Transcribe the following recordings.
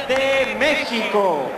de México.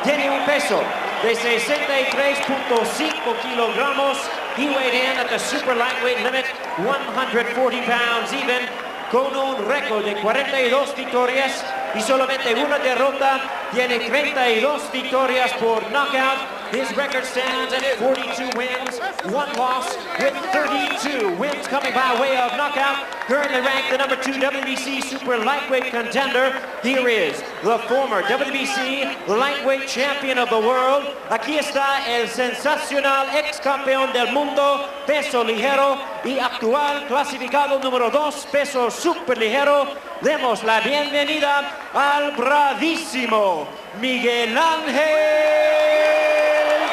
Tiene un peso de 63.5 kilogramos. He weighed in at the super lightweight limit, 140 pounds even, con un récord de 42 victorias y solamente una derrota. Tiene 32 victorias por knockout. His record stands at 42 wins, 1 loss, with 32 wins coming by way of knockout. Currently ranked the number 2 WBC super lightweight contender. Here is the former WBC lightweight champion of the world. Aquí está el sensacional ex campeón del mundo, peso ligero, y actual clasificado número 2, peso super ligero. Demos la bienvenida al bravísimo Miguel Angel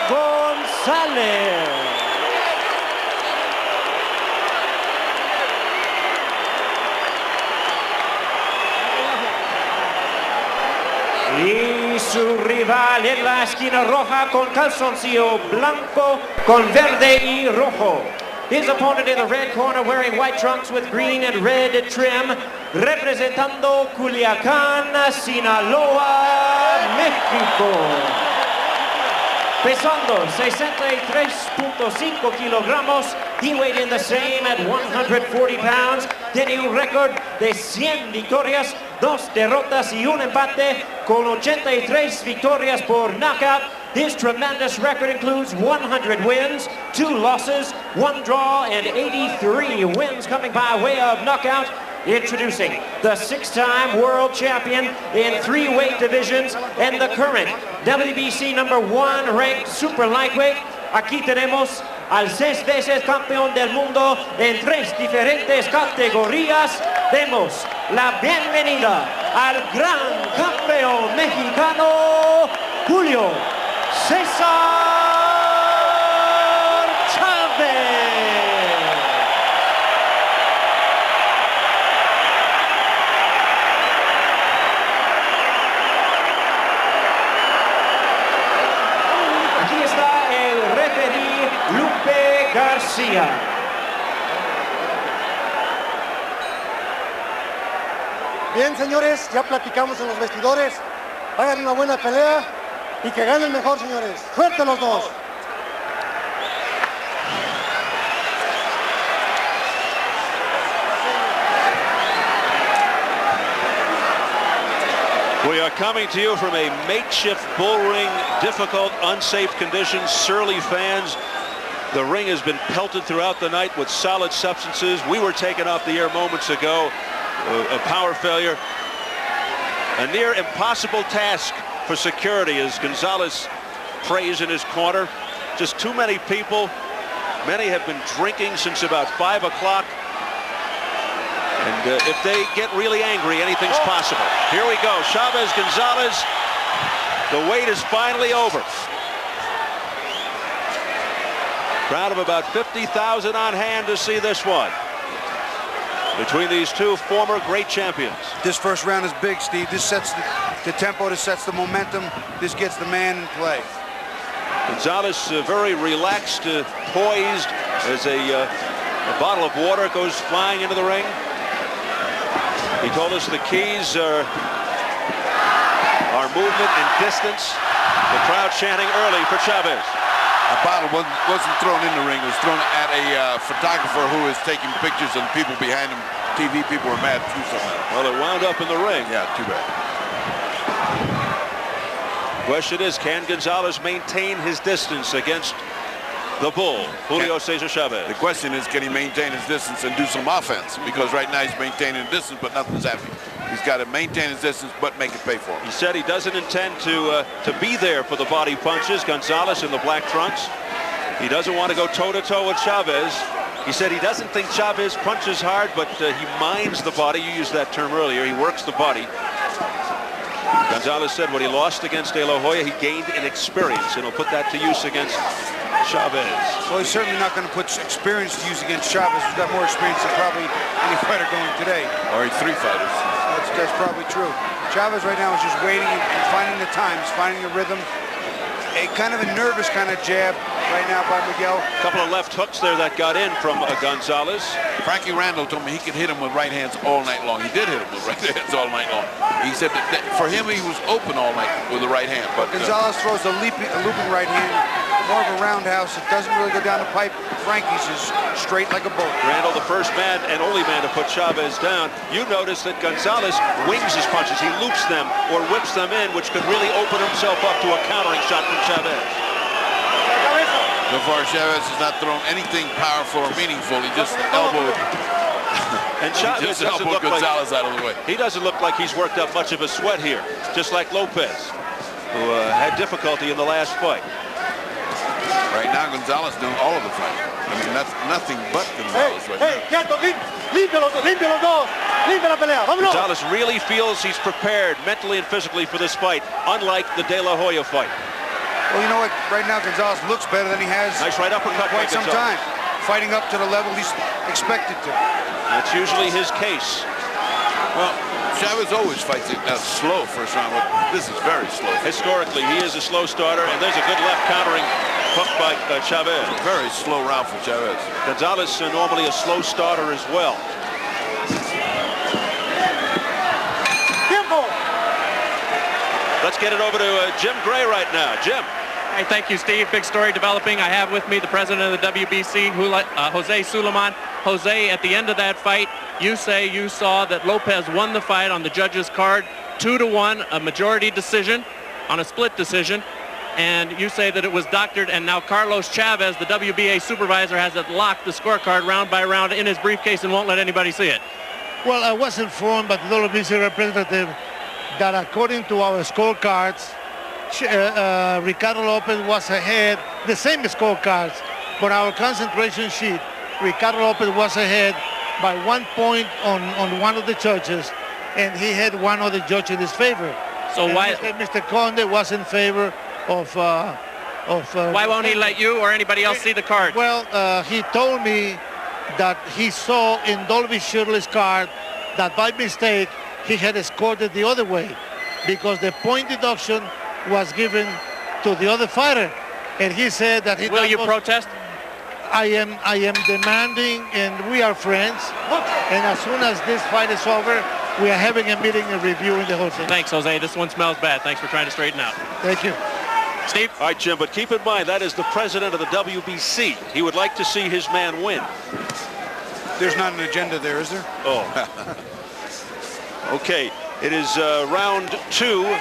Gonzalez. Y su rival en la esquina roja con calzoncillo blanco con verde y rojo. His opponent in the red corner wearing white trunks with green and red trim, representando Culiacán, Sinaloa, México. Pesando 63.5 kilogramos, he weighed in the same at 140 pounds. Tiene un récord de 100 victorias, 2 derrotas y un empate, con 83 victorias por knockout. His tremendous record includes 100 wins, 2 losses, 1 draw, and 83 wins coming by way of knockout. Introducing the 6-time world champion in 3 weight divisions and the current WBC number 1 ranked super lightweight. Aquí tenemos al 6 veces campeón del mundo en 3 diferentes categorías. Demos la bienvenida al gran campeón mexicano, Julio Cesar Chavez. García. Bien, señores, ya platicamos en los vestidores. Hagan una buena pelea y que gane el mejor, señores. ¡Suerte los dos! We are coming to you from a makeshift bull ring, difficult, unsafe conditions, surly fans. The ring has been pelted throughout the night with solid substances. We were taken off the air moments ago. A power failure. A near impossible task for security as Gonzalez prays in his corner. Just too many people. Many have been drinking since about 5 o'clock. And if they get really angry, anything's possible. Here we go. Chavez, Gonzalez. The wait is finally over. Crowd of about 50,000 on hand to see this one between these two former great champions. This first round is big, Steve. This sets the tempo, this sets the momentum. This gets the man in play. Gonzalez very relaxed, poised as a bottle of water goes flying into the ring. He told us the keys are movement and distance. The crowd chanting early for Chavez. A bottle wasn't thrown in the ring. It was thrown at a photographer who is taking pictures, and people behind him, TV people, were mad too somehow. Well, it wound up in the ring. Yeah, too bad. Question is, can Gonzalez maintain his distance against the bull, Julio Cesar Chavez? The question is, can he maintain his distance and do some offense? Because right now he's maintaining distance, but nothing's happening. He's got to maintain his distance, but make it pay for him. He said he doesn't intend to be there for the body punches. Gonzalez in the black trunks. He doesn't want to go toe-to-toe with Chavez. He said he doesn't think Chavez punches hard, but he minds the body. You used that term earlier. He works the body. Gonzalez said when he lost against De La Hoya, he gained in experience, and he'll put that to use against Chavez. Well, he's certainly not going to put experience to use against Chavez, who's got more experience than probably any fighter going today. Or 3 fighters. That's probably true. Chavez right now is just waiting and finding the times, finding the rhythm. A kind of a nervous kind of jab right now by Miguel. A couple of left hooks there that got in from Gonzalez. Frankie Randall told me he could hit him with right hands all night long. He did hit him with right hands all night long. He said that for him, he was open all night with the right hand. But Gonzalez throws a looping right hand, more of a roundhouse. It doesn't really go down the pipe. Frankie's is straight like a boat. Randall, the first man and only man to put Chavez down. You notice that Gonzalez wings his punches. He loops them or whips them in, which could really open himself up to a countering shot from Chavez. So far, Chavez has not thrown anything powerful or meaningful. He just elbowed. And Chavez doesn't look Gonzalez out of the way. He doesn't look like he's worked up much of a sweat here, just like Lopez, who had difficulty in the last fight. Right now, Gonzalez doing all of the fighting. I mean, that's nothing but Gonzalez right now. Gonzalez really feels he's prepared mentally and physically for this fight, unlike the De La Hoya fight. Well, you know what? Right now, Gonzalez looks better than he has Nice right uppercut in quite by some Gonzalez. time. Fighting up to the level he's expected to. That's usually his case. Well, Chavez always fights it slow first round, but this is very slow. Historically, he is a slow starter, and there's a good left countering hook by Chavez. Very slow round for Chavez. Gonzalez normally a slow starter as well. Let's get it over to Jim Gray right now. Jim. Hey, thank you, Steve. Big story developing. I have with me the president of the WBC, Jose Suleiman. Jose, at the end of that fight, you say you saw that Lopez won the fight on the judges' card 2-1, a majority decision on a split decision. And you say that it was doctored, and now Carlos Chavez, the WBA supervisor, has it locked, the scorecard round by round in his briefcase and won't let anybody see it. Well, I was informed by the WBC representative that according to our scorecards, Ricardo Lopez was ahead, the same scorecards, but our concentration sheet, Ricardo Lopez was ahead by 1 point on one of the judges, and he had one other judge in his favor. So and why Mr. Conde was in favor of why won't he let you or anybody else see the card? Well, he told me that he saw in Dolby Shirley's card that by mistake he had scored it the other way because the point deduction was given to the other fighter, and he said that he will you protest? I am demanding, and we are friends, and as soon as this fight is over, we are having a meeting and reviewing the whole thing. Thanks, Jose. This one smells bad. Thanks for trying to straighten out. Thank you. Steve? All right, Jim, but keep in mind, that is the president of the WBC. He would like to see his man win. There's not an agenda there, is there? Oh. Okay, it is round 2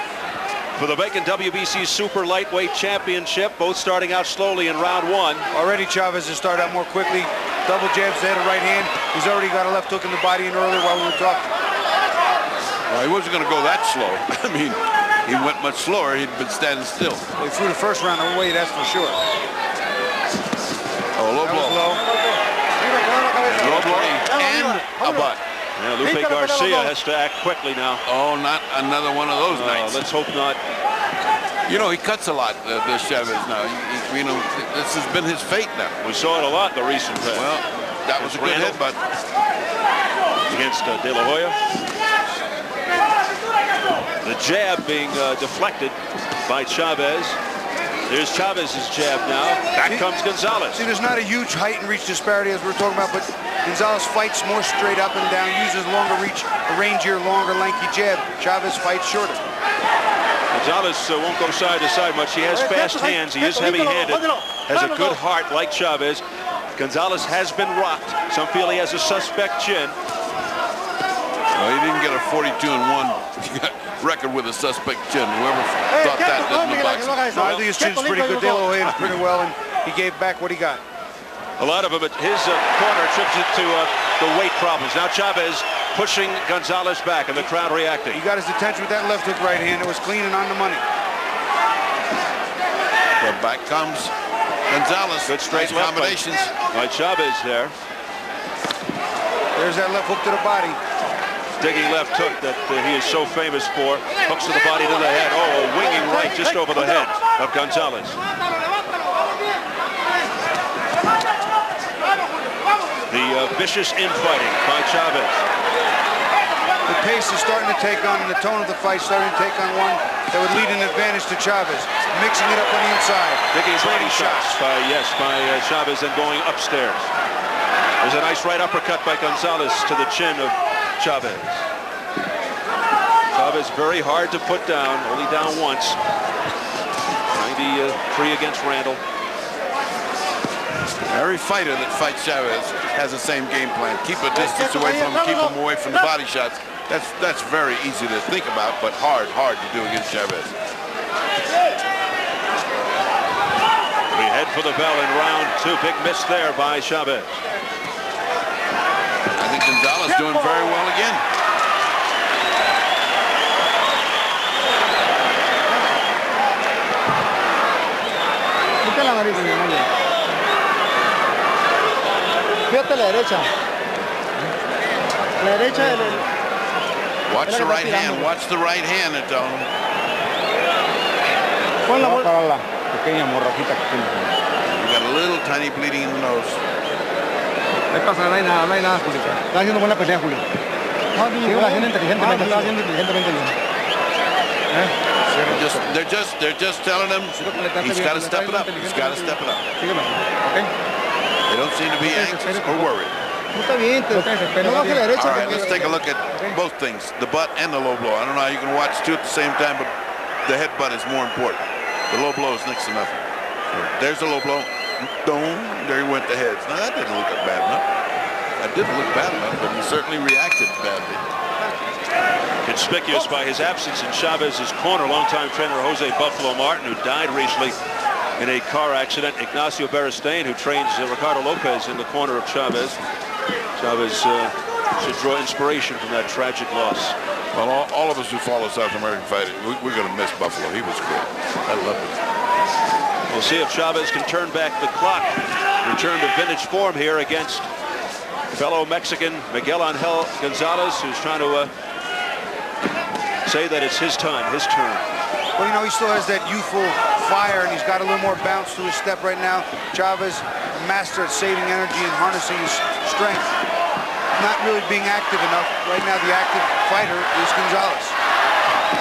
for the Vacant WBC Super Lightweight Championship, both starting out slowly in round 1. Already Chavez has started out more quickly. Double jabs to the right hand. He's already got a left hook in the body in earlier while we were talking. Well, he wasn't going to go that slow. I mean, he went much slower. He'd been standing still. Well, he threw the first round away, that's for sure. Oh, low blow. Low blow and a butt. Yeah, Lupe Garcia has to act quickly now. Oh, not another one of those nights. Let's hope not. You know, he cuts a lot, this Chavez now. You know, this has been his fate now. We saw it a lot in the recent past. Well, that was a good hit, but against De La Hoya. The jab being deflected by Chavez. There's Chavez's jab now. Back comes Gonzalez. See, there's not a huge height and reach disparity as we were talking about, but Gonzalez fights more straight up and down, uses longer reach, a rangier, longer, lanky jab. Chavez fights shorter. Gonzalez won't go side to side much. He has fast hands. He is heavy-handed. Has a good heart like Chavez. Gonzalez has been rocked. Some feel he has a suspect chin. well, he didn't get a 42-1 record with a suspect chin. Whoever thought that in the boxing. No, I think his chin's pretty good. De La Hoya hit pretty well, and he gave back what he got. A lot of it, but his corner attributes it to the weight problems. Now Chavez pushing Gonzalez back, and the crowd reacting. He got his attention with that left hook right hand. It was clean and on the money. Well, back comes Gonzalez. Good straight nice combinations. By Chavez there. There's that left hook to the body. Digging left hook that he is so famous for. Hooks to the body to the head. Oh, a winging right just over the head of Gonzalez. The vicious infighting by Chavez. The pace is starting to take on, and the tone of the fight starting to take on one that would lead an advantage to Chavez. Mixing it up on the inside. Digging body shots by Chavez and going upstairs. There's a nice right uppercut by Gonzalez to the chin of Chavez. Chavez Chavez, very hard to put down, only down once. 93 against Randall. Every fighter that fights Chavez has the same game plan. Keep a distance away from him, keep him away from the body shots. That's very easy to think about, but hard to do against Chavez. We head for the bell in round 2. Big miss there by Chavez. I think Gonzalez doing very well again. Fíjate la derecha. La derecha. Watch the right hand. Watch the right hand, Antonio. Pon la bola. La pequeña hemorrajita que tiene. You got a little tiny bleeding in the nose. Ahí pasa, no hay nada, Julio. Está haciendo buena pelea, Julio. Sí, lo haciendo inteligentemente, lo haciendo inteligentemente bien. They're just telling him he's got to step it up. He's got to step it up. Okay. They don't seem to be anxious or worried. Está bien, no baje la derecha. All right, let's take a look at both things, the butt and the low blow. I don't know how you can watch two at the same time, but the headbutt is more important. The low blow is next to nothing. There's the low blow. Boom, there he went to heads. Now that didn't look bad enough. That didn't look bad enough, but he certainly reacted badly. Conspicuous by his absence in Chavez's corner, longtime trainer Jose Buffalo Martin, who died recently in a car accident. Ignacio Beristain, who trains Ricardo Lopez in the corner of Chavez. Chavez should draw inspiration from that tragic loss. Well, all of us who follow South American fighting, we're going to miss Buffalo. He was great. I love it. We'll see if Chavez can turn back the clock, return to vintage form here against fellow Mexican Miguel Angel Gonzalez, who's trying to say that it's his time, his turn. Well, you know, he still has that youthful fire, and he's got a little more bounce to his step right now. Chavez, a master at saving energy and harnessing his strength. Not really being active enough. Right now, the active fighter is Gonzalez.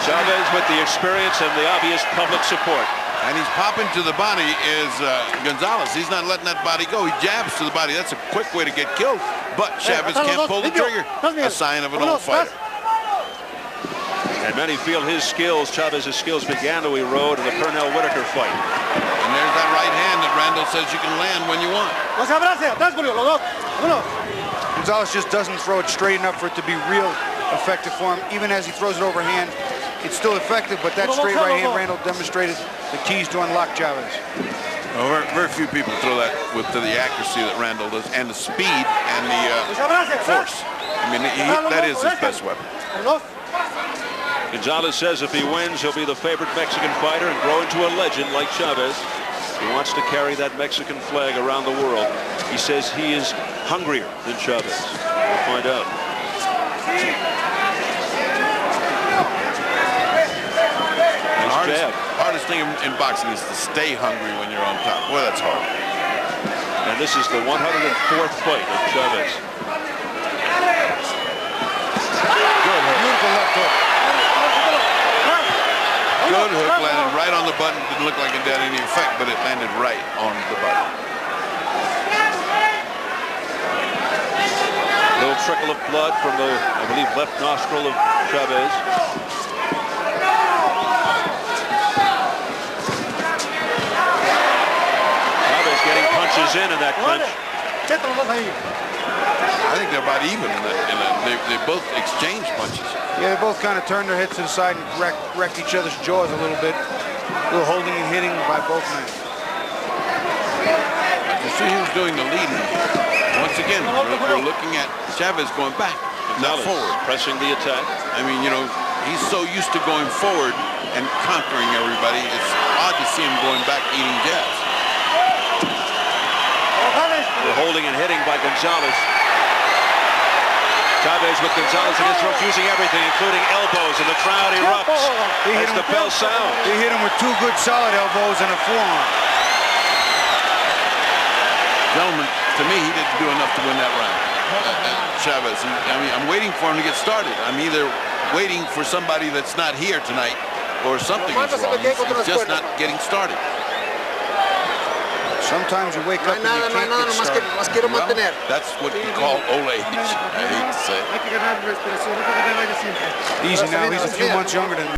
Chavez with the experience and the obvious public support. And he's popping to the body is Gonzalez. He's not letting that body go. He jabs to the body. That's a quick way to get killed. But Chavez can't pull the trigger. A sign of an old fighter. And many feel his skills, Chavez's skills, began to erode in the Pernell Whitaker fight. And there's that right hand that Randall says you can land when you want. Gonzalez just doesn't throw it straight enough for it to be real effective for him. Even as he throws it overhand, it's still effective, but that straight right hand Randall demonstrated the keys to unlock Chavez. Well, very few people throw that to the accuracy that Randall does, and the speed and the force. I mean, that is his best weapon. Gonzalez says if he wins, he'll be the favorite Mexican fighter and grow into a legend like Chavez. He wants to carry that Mexican flag around the world. He says he is hungrier than Chavez. We'll find out. Hardest thing in boxing is to stay hungry when you're on top. Boy, that's hard. And this is the 104th fight of Chavez. Good hook. Beautiful left hook. Good hook, landed right on the button. Didn't look like it had any effect, but it landed right on the button. A little trickle of blood from the, I believe, left nostril of Chavez. Chavez getting punches in that clinch. I think they're about even in that. They both exchange punches. Yeah, they both kind of turned their heads to the side and wrecked each other's jaws a little bit. A little holding and hitting by both men. You see who's doing the leading. Once again, we're looking at Chavez going back, not forward. Pressing the attack. I mean, you know, he's so used to going forward and conquering everybody. It's odd to see him going back eating jabs. The holding and hitting by Gonzalez. Chavez with Gonzalez against refusing everything, including elbows, and the crowd erupts as the bell sounds. He hit him with two good solid elbows and a forearm. Gentlemen, to me, he didn't do enough to win that round. Chavez, I mean, I'm waiting for him to get started. I'm either waiting for somebody that's not here tonight or something is wrong. He's just not getting started. Sometimes you wake up and you can't get started. Well, that's what you call old age. I hate to say it. Easy now, he's a few months younger than me.